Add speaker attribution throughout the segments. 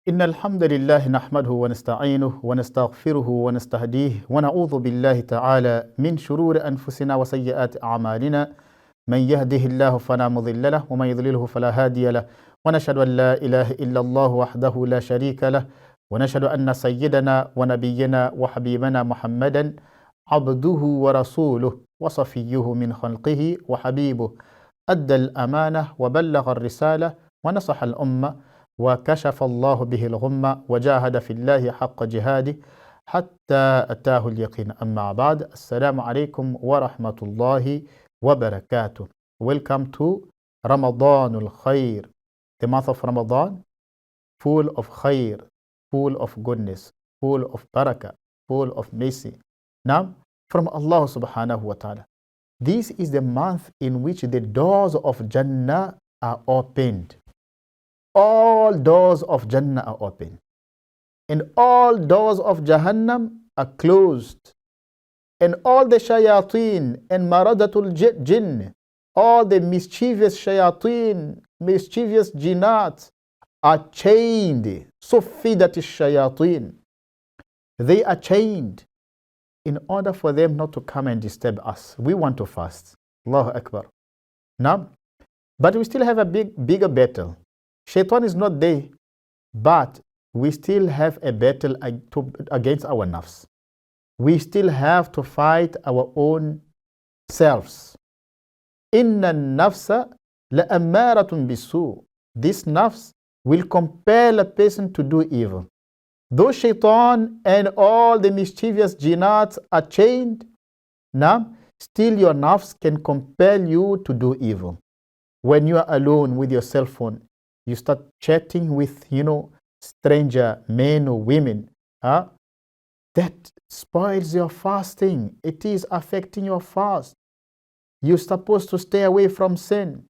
Speaker 1: إن الحمد لله نحمده ونستعينه ونستغفره ونستهديه ونعوذ بالله تعالى من شرور أنفسنا وسيئات أعمالنا. من يهده الله فلا مضل له ومن يضلله فلا هادي له، ونشهد أن لا إله إلا الله وحده لا شريك له، ونشهد أن سيدنا ونبينا وحبيبنا محمدا عبده ورسوله وصفيه من خلقه وحبيبه، أدى الأمانة وبلغ الرسالة ونصح الأمة وكشف الله به الغمة وجاهد في الله حق جهاده حتى أتاه اليقين. أما بعد، السلام عليكم ورحمة الله وبركاته. Welcome to Ramadanul Khayr, the month of Ramadan, full of khair, full of goodness, full of barakah, full of mercy. Now, from Allah subhanahu wa ta'ala. This is the month in which the doors of Jannah are opened. All doors of Jannah are open, and all doors of Jahannam are closed, and all the shayateen and maradatul jinn, all the mischievous shayateen, mischievous jinnat are chained. Suffidat shayateen, they are chained in order for them not to come and disturb us. We want to fast. Allahu Akbar. Now, but we still have a bigger battle. Shaitan is not there, but we still have a battle against our nafs. We still have to fight our own selves. Inna nafsa la'ammaratun bisu. This nafs will compel a person to do evil. Though shaitan and all the mischievous jinnats are chained, now still your nafs can compel you to do evil. When you are alone with your cell phone, you start chatting with, stranger men or women. That spoils your fasting. It is affecting your fast. You're supposed to stay away from sin.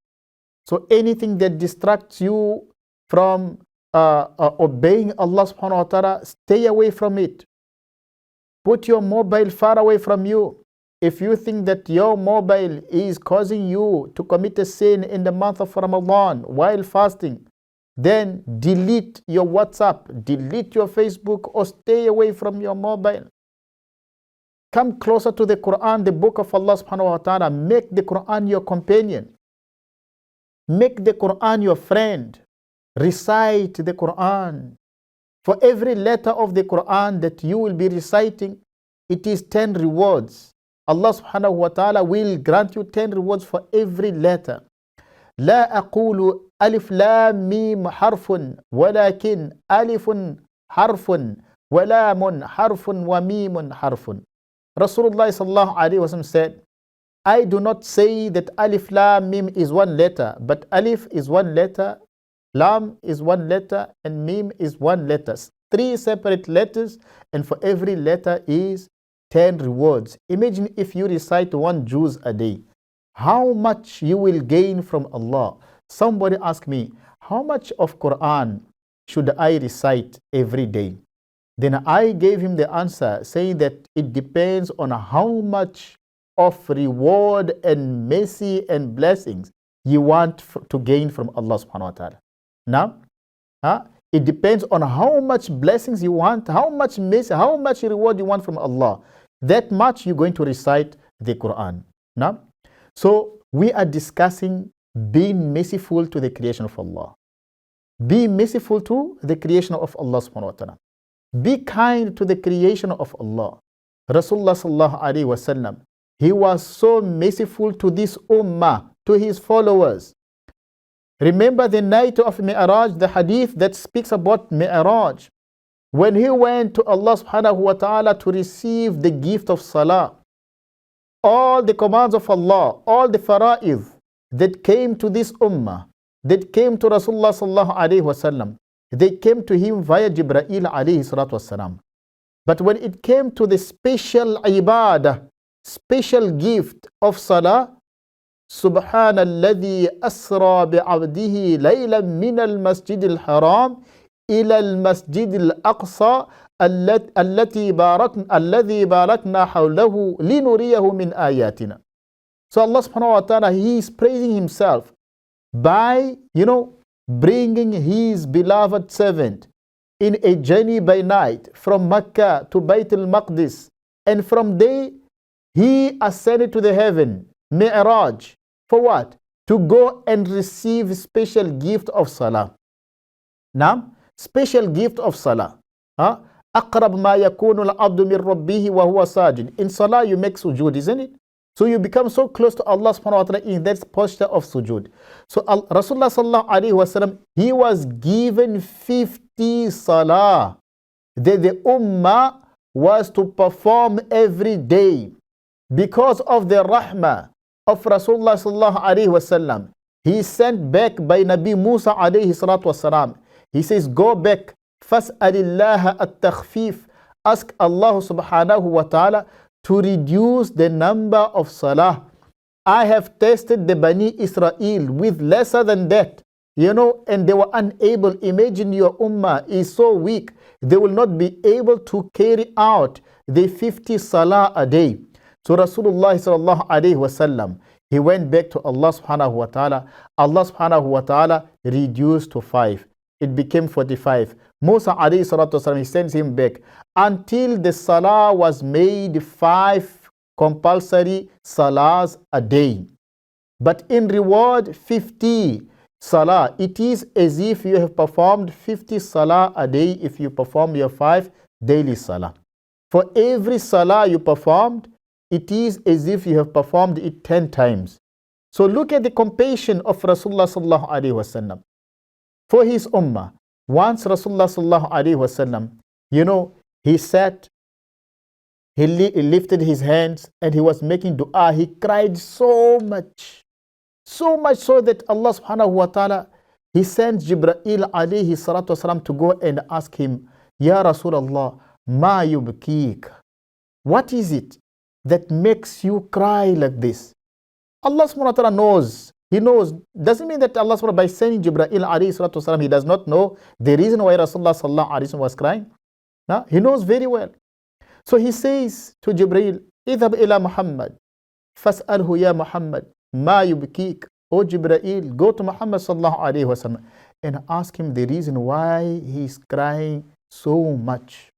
Speaker 1: So anything that distracts you from obeying Allah subhanahu wa ta'ala, stay away from it. Put your mobile far away from you. If you think that your mobile is causing you to commit a sin in the month of Ramadan while fasting, then delete your WhatsApp, delete your Facebook, or stay away from your mobile. Come closer to the Quran, the book of Allah subhanahu wa ta'ala. Make the Quran your companion. Make the Quran your friend. Recite the Quran. For every letter of the Quran that you will be reciting, it is 10 rewards. Allah subhanahu wa ta'ala will grant you 10 rewards for every letter. لا أقول ألف لام ميم حرف ولكن ألف حرف ولام حرف وميم حرف. Rasulullah sallallahu alaihi wasallam said, I do not say that alif lam mim is one letter, but alif is one letter, lam is one letter, and mim is one letter. 3 separate letters, and for every letter is 10 rewards. Imagine if you recite 1 juz a day, how much you will gain from Allah. Somebody asked me, how much of Quran should I recite every day? Then I gave him the answer, saying that it depends on how much of reward and mercy and blessings you want to gain from Allah subhanahu wa ta'ala. Now, it depends on how much blessings you want, how much mercy, how much reward you want from Allah. That much you're going to recite the Quran. Now, so we are discussing being merciful to the creation of Allah. Be merciful to the creation of Allah subhanahu wa ta'ala. Be kind to the creation of Allah. Rasulullah sallallahu alaihi wasallam, he was so merciful to this ummah, to his followers. Remember the night of Mi'raj, the hadith that speaks about Mi'raj, when he went to Allah subhanahu wa ta'ala to receive the gift of salah. All the commands of Allah, all the fara'id that came to this ummah, that came to Rasulullah sallallahu alaihi wasallam, they came to him via Jibreel alayhi salatu wasalam. But when it came to the special ibadah, special gift of salah, Subhana alladhi asra bi'abdihi laylan min al-masjid al-haram ila al-masjid al-aqsa الذي باركنا حوله لنريه من آياتنا. So Allah subhanahu wa ta'ala, he is praising himself by, bringing his beloved servant in a journey by night from Mecca to Bayt al-Maqdis, and from there he ascended to the heaven, Mi'raj. For what? To go and receive special gift of Salah. Now, special gift of Salah. أقرب ما يكون العبد من ربه وهو ساجد. In Salah you make sujood, isn't it? So you become so close to Allah subhanahu wa ta'ala in that posture of sujood. So Rasulullah sallallahu alayhi wa sallam, he was given 50 salah that the ummah was to perform every day. Because of the rahmah of Rasulullah sallallahu alayhi wa sallam, he sent back by Nabi Musa alayhi salatu wasalam. He says, go back, fas'alillaha at-takhfif. Ask Allah subhanahu wa ta'ala to reduce the number of salah. I have tested the Bani Israel with lesser than that, and they were unable. Imagine your ummah is so weak, they will not be able to carry out the 50 salah a day. So Rasulullah sallallahu alayhi wasallam, he went back to Allah subhanahu wa ta'ala. Allah subhanahu wa ta'ala reduced to 5. It became 45. Musa alayhi salatu wasalam, he sends him back until the salah was made 5 compulsory salahs a day. But in reward, 50 salah. It is as if you have performed 50 salah a day if you perform your 5 daily salah. For every salah you performed, it is as if you have performed it 10 times. So look at the compassion of Rasulullah sallallahu alaihi wasallam for his ummah. Once Rasulullah sallallahu alaihi wasallam, he sat, he lifted his hands and he was making dua. He cried so much so that Allah subhanahu wa ta'ala, he sends Jibreel alayhi salatu wasalam to go and ask him, Ya Rasulullah, ma yubkik? What is it that makes you cry like this? Allah subhanahu wa ta'ala knows. He knows. Doesn't mean that Allah subhanahu wa ta'ala, by sending Jibreel alayhi salatu wasalam, he does not know the reason why Rasulullah sallallahu alayhi wa sallam was crying. No, he knows very well. So he says to Jibreel, idhab ila Muhammad, fas'alhu ya Muhammad, ma yubkik? O Jibreel, go to Muhammad sallallahu alayhi wa sallam and ask him the reason why he's crying so much.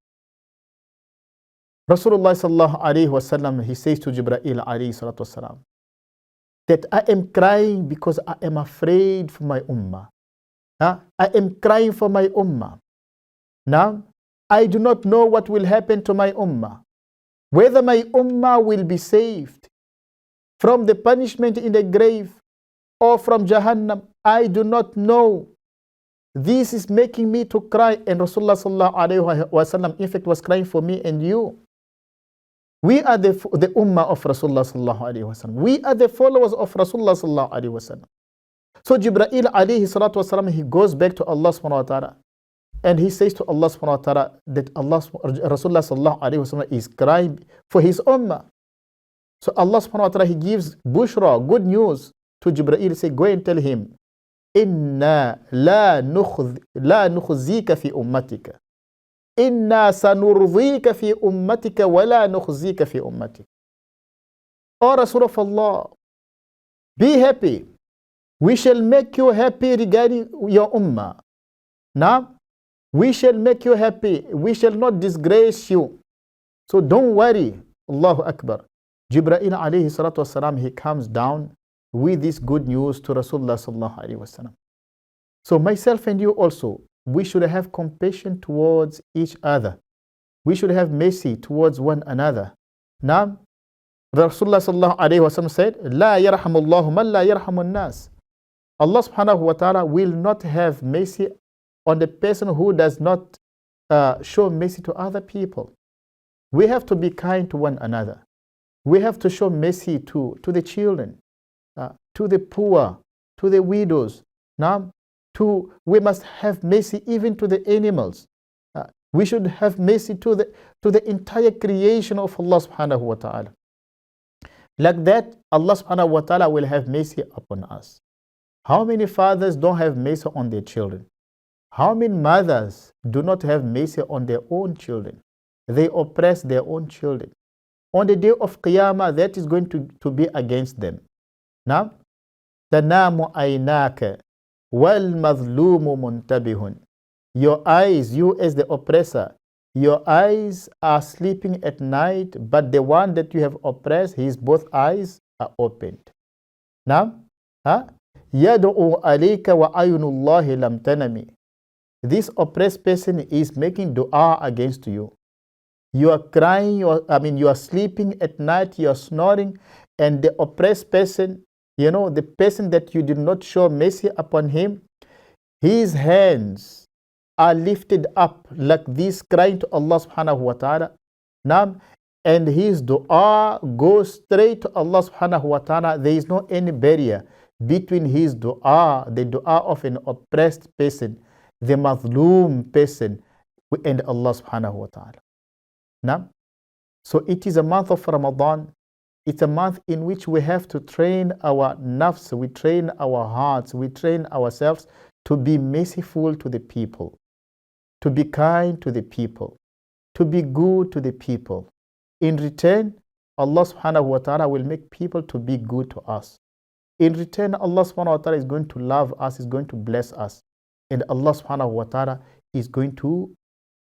Speaker 1: Rasulullah sallallahu alayhi wa sallam, he says to Jibreel alayhi salatu wasalam, that I am crying because I am afraid for my ummah. I am crying for my ummah. Now, I do not know what will happen to my ummah. Whether my ummah will be saved from the punishment in the grave or from Jahannam, I do not know. This is making me to cry. And Rasulullah sallallahu alayhi wa sallam, in fact, was crying for me and you. We are the ummah of Rasulullah sallallahu alayhi wa sallam. We are the followers of Rasulullah sallallahu alayhi wa sallam. So Jibreel alayhi salatu wa sallam, he goes back to Allah subhanahu wa ta'ala. And he says to Allah subhanahu wa ta'ala that Rasulullah sallallahu alayhi wa sallam is crying for his ummah. So Allah subhanahu wa ta'ala, he gives bushra, good news to Jibreel. Say, go and tell him, Inna la nukhzika fi ummatika. Inna sanurdhika fi ummatika wa la nukhzika fi ummatika. O Rasul of Allah, be happy. We shall make you happy regarding your ummah. Now, we shall make you happy. We shall not disgrace you. So don't worry. Allahu Akbar. Jibreel alayhi salatu wasalam, he comes down with this good news to Rasulullah sallallahu alayhi wasallam. So myself and you also, we should have compassion towards each other. We should have mercy towards one another. Now, Rasulullah sallallahu alayhi wasallam said, La yarhamullahu man la yarhamun nas. Allah subhanahu wa ta'ala will not have mercy on the person who does not show mercy to other people. We have to be kind to one another. We have to show mercy to the children, to the poor, to the widows. Now, we must have mercy even to the animals. We should have mercy to the entire creation of Allah subhanahu wa ta'ala. Like that, Allah subhanahu wa ta'ala will have mercy upon us. How many fathers don't have mercy on their children? How many mothers do not have mercy on their own children? They oppress their own children. On the day of Qiyamah, that is going to be against them. Now, تَنَامُ أَيْنَاكَ وَالْمَظْلُومُ مُنْتَبِهٌ Your eyes, you as the oppressor, your eyes are sleeping at night, but the one that you have oppressed, his both eyes are opened. Now, يَدْعُو عَلَيْكَ وَعَيُنُ اللَّهِ لَمْ تَنَمِ. This oppressed person is making dua against you. You are crying, you are sleeping at night, you are snoring, and the oppressed person, the person that you did not show mercy upon him, his hands are lifted up like this, crying to Allah subhanahu wa ta'ala. Now, and his dua goes straight to Allah subhanahu wa ta'ala. There is no any barrier between his dua, the dua of an oppressed person, the mazloom person, and Allah subhanahu wa ta'ala. Now, so it is a month of Ramadan. It's a month in which we have to train our nafs, we train our hearts, we train ourselves to be merciful to the people, to be kind to the people, to be good to the people. In return, Allah subhanahu wa ta'ala will make people to be good to us. In return, Allah subhanahu wa ta'ala is going to love us, is going to bless us. And Allah subhanahu wa ta'ala is going to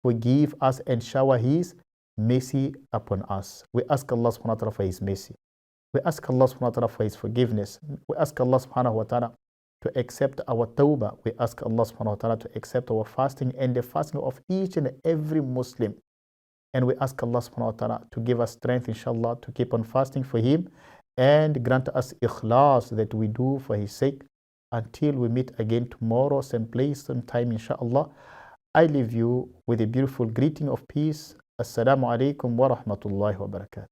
Speaker 1: forgive us and shower His mercy upon us. We ask Allah subhanahu wa ta'ala for His mercy. We ask Allah subhanahu wa ta'ala for His forgiveness. We ask Allah subhanahu wa ta'ala to accept our tawbah. We ask Allah subhanahu wa ta'ala to accept our fasting and the fasting of each and every Muslim. And we ask Allah subhanahu wa ta'ala to give us strength, inshallah, to keep on fasting for Him and grant us ikhlas that we do for His sake. Until we meet again tomorrow, same place, same time, inshallah. I leave you with a beautiful greeting of peace. Assalamu alaikum wa rahmatullahi wa barakatuh.